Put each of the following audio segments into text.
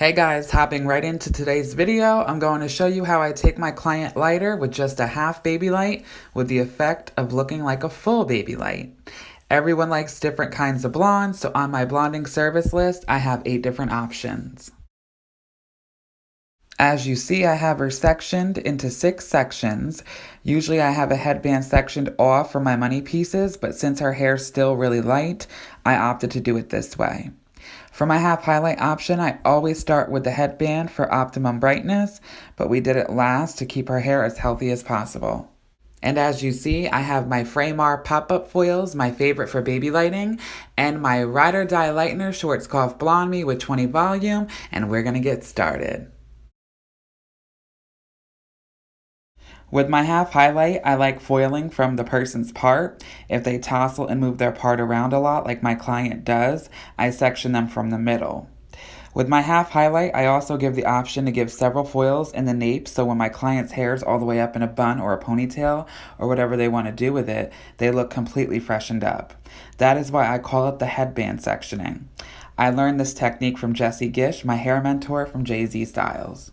Hey guys, hopping right into today's video, I'm going to show you how I take my client lighter with just a half baby light with the effect of looking like a full baby light. Everyone likes different kinds of blondes, so on my blonding service list, I have 8 different options. As you see, I have her sectioned into 6 sections. Usually I have a headband sectioned off for my money pieces, but since her hair's still really light, I opted to do it this way. For my half highlight option, I always start with the headband for optimum brightness, but we did it last to keep her hair as healthy as possible. And as you see, I have my Framar pop-up foils, my favorite for baby lighting, and my Ride or Die Lightener Schwarzkopf Blonde Me with 20 volume, and we're gonna get started. With my half highlight, I like foiling from the person's part. If they tousle and move their part around a lot like my client does, I section them from the middle. With my half highlight, I also give the option to give several foils in the nape, so when my client's hair is all the way up in a bun or a ponytail or whatever they want to do with it, they look completely freshened up. That is why I call it the headband sectioning. I learned this technique from Jessie Gish, my hair mentor from Jay-Z Styles.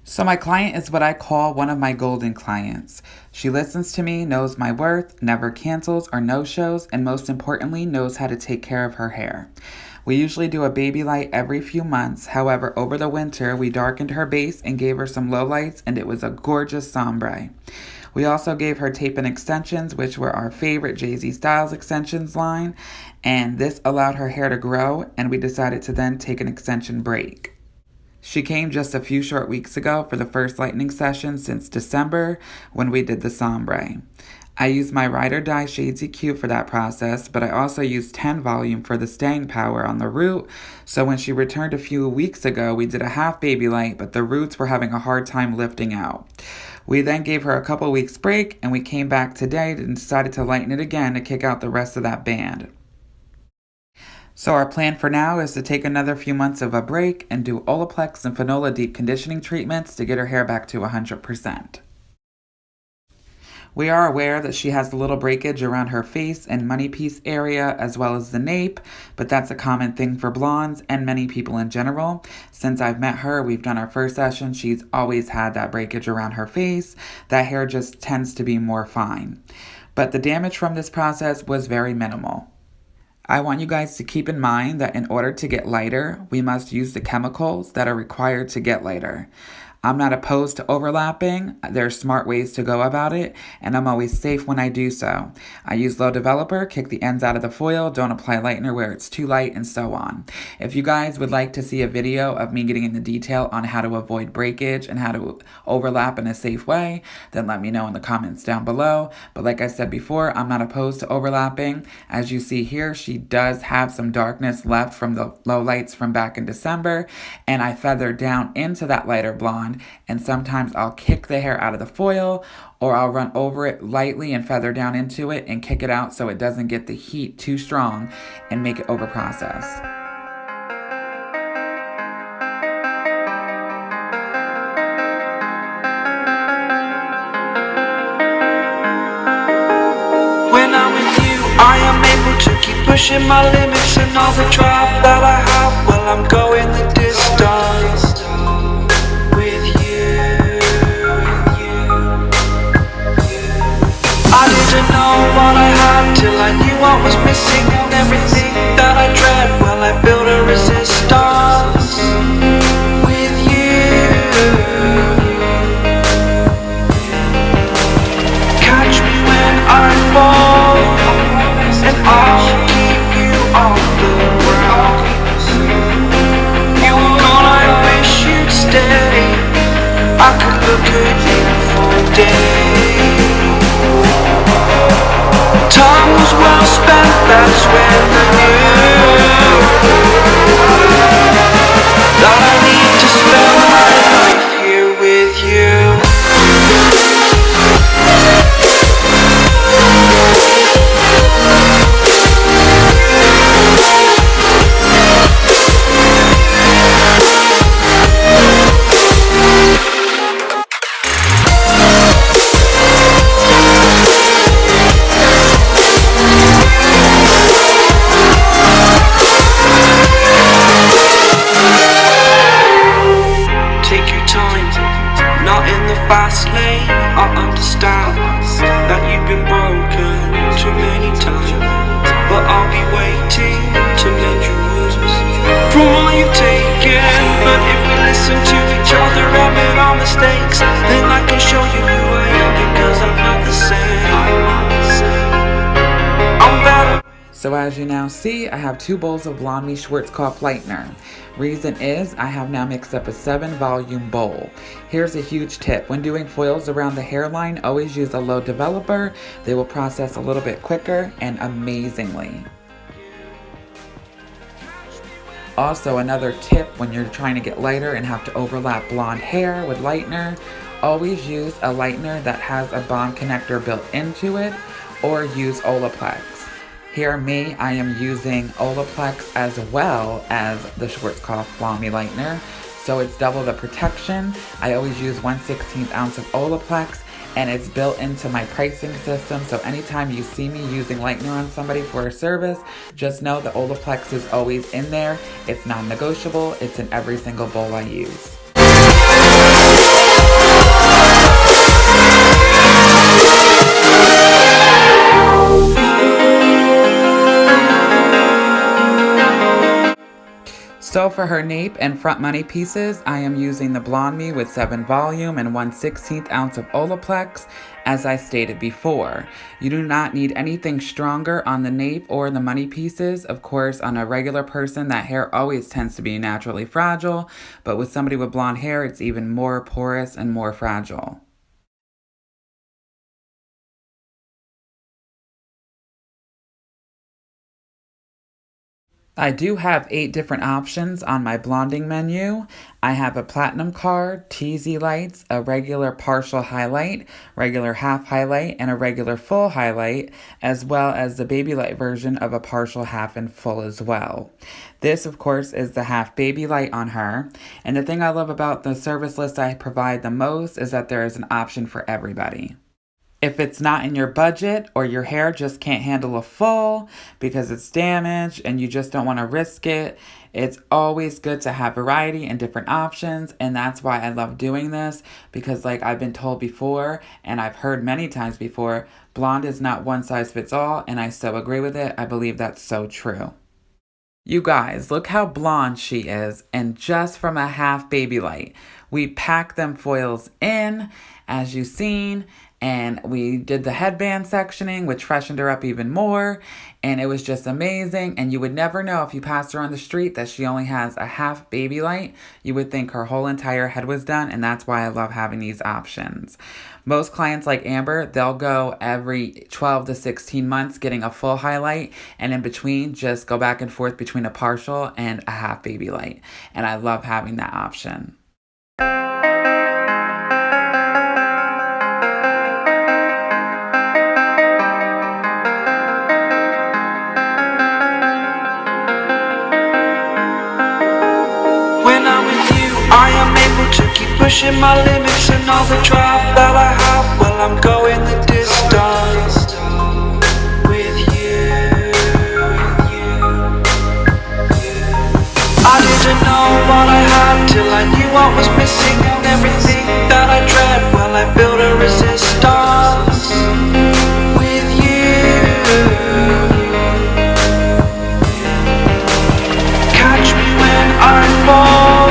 So my client is what I call one of my golden clients. She listens to me, knows my worth, never cancels or no-shows, and most importantly, knows how to take care of her hair. We usually do a baby light every few months. However, over the winter, we darkened her base and gave her some low lights, and it was a gorgeous sombre. We also gave her tape and extensions, which were our favorite Jay-Z Styles extensions line, and this allowed her hair to grow, and we decided to then take an extension break. She came just a few short weeks ago for the first lightening session since December when we did the sombre. I used my Ride or Die Shades EQ for that process, but I also used 10 volume for the staying power on the root, so when she returned a few weeks ago, we did a half baby light, but the roots were having a hard time lifting out. We then gave her a couple weeks break, and we came back today and decided to lighten it again to kick out the rest of that band. So our plan for now is to take another few months of a break and do Olaplex and Fanola deep conditioning treatments to get her hair back to 100%. We are aware that she has a little breakage around her face and money piece area as well as the nape, but that's a common thing for blondes and many people in general. Since I've met her, we've done our first session, she's always had that breakage around her face. That hair just tends to be more fine. But the damage from this process was very minimal. I want you guys to keep in mind that in order to get lighter, we must use the chemicals that are required to get lighter. I'm not opposed to overlapping. There are smart ways to go about it, and I'm always safe when I do so. I use low developer, kick the ends out of the foil, don't apply lightener where it's too light, and so on. If you guys would like to see a video of me getting into detail on how to avoid breakage and how to overlap in a safe way, then let me know in the comments down below. But like I said before, I'm not opposed to overlapping. As you see here, she does have some darkness left from the low lights from back in December, and I feathered down into that lighter blonde. And sometimes I'll kick the hair out of the foil, or I'll run over it lightly and feather down into it and kick it out so it doesn't get the heat too strong and make it over process. When I'm with you, I am able to keep pushing my limits, and all the drive that I have, well, I'm going the distance. I didn't know what I had till I knew what was missing, and everything that I dread, well, I built a resistance with you. Catch me when I fall, and I'll keep you on the ground. listen to each other, admit our mistakes. Then I can show you who I am, because I'm not the same. I'm better. So as you now see, I have 2 bowls of Blonde Me Schwarzkopf Lightener. Reason is, I have now mixed up a 7-volume bowl. Here's a huge tip. When doing foils around the hairline, always use a low developer. They will process a little bit quicker and amazingly. Also, another tip when you're trying to get lighter and have to overlap blonde hair with lightener, always use a lightener that has a bond connector built into it, or use Olaplex. Here me, I am using Olaplex as well as the Schwarzkopf Blonde Me Lightener, so it's double the protection. I always use 1/16 ounce of Olaplex, and it's built into my pricing system, so anytime you see me using lightener on somebody for a service, just know the Olaplex is always in there. It's non-negotiable. It's in every single bowl I use. So for her nape and front money pieces, I am using the Blonde Me with 7 volume and 1/16 ounce of Olaplex, as I stated before. You do not need anything stronger on the nape or the money pieces. Of course, on a regular person, that hair always tends to be naturally fragile, but with somebody with blonde hair, it's even more porous and more fragile. I do have 8 different options on my blonding menu. I have a platinum card, TZ lights, a regular partial highlight, regular half highlight, and a regular full highlight, as well as the baby light version of a partial half and full as well. This, of course, is the half baby light on her. And the thing I love about the service list I provide the most is that there is an option for everybody. If it's not in your budget, or your hair just can't handle a full because it's damaged and you just don't want to risk it, it's always good to have variety and different options. And that's why I love doing this, because like I've been told before, and I've heard many times before, blonde is not one size fits all, and I so agree with it. I believe that's so true. You guys, look how blonde she is, and just from a half baby light. We packed them foils in, as you've seen, and we did the headband sectioning, which freshened her up even more, and it was just amazing. And you would never know if you passed her on the street that she only has a half baby light. You would think her whole entire head was done, and that's why I love having these options. Most clients like Amber, they'll go every 12 to 16 months getting a full highlight, and in between just go back and forth between a partial and a half baby light. And I love having that option. I am able to keep pushing my limits, and all the drive that I have, well, I'm going the distance with you. I didn't know what I had till I knew what was missing, and everything that I dread, well, I built a resistance with you. Catch me when I fall,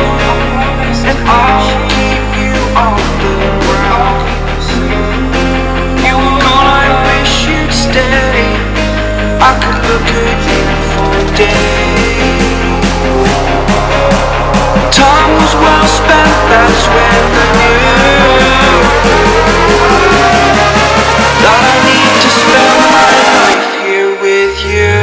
and I'll keep you off the ground. You were gone, I wish you'd stay. I could look at you for days. Time was well spent, that's when I knew that I need to spend my life here with you.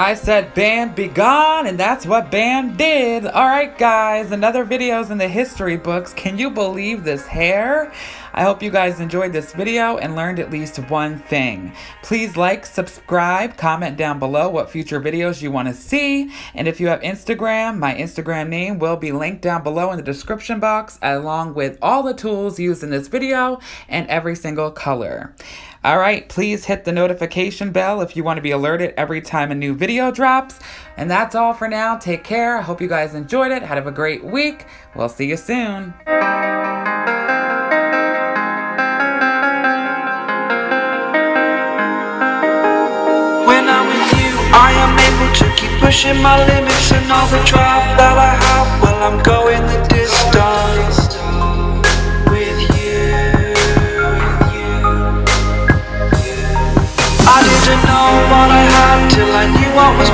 I said band be gone, and that's what band did. Alright guys, another video's in the history books. Can you believe this hair? I hope you guys enjoyed this video and learned at least one thing. Please like, subscribe, comment down below what future videos you want to see. And if you have Instagram, my Instagram name will be linked down below in the description box, along with all the tools used in this video and every single color. Alright, please hit the notification bell if you want to be alerted every time a new video drops. And that's all for now. Take care. I hope you guys enjoyed it. Have a great week. We'll see you soon. When I'm with you, I am able to keep pushing my limits, and all the drive that I have, well, I'm going the distance with you. I didn't know what I had till I knew what was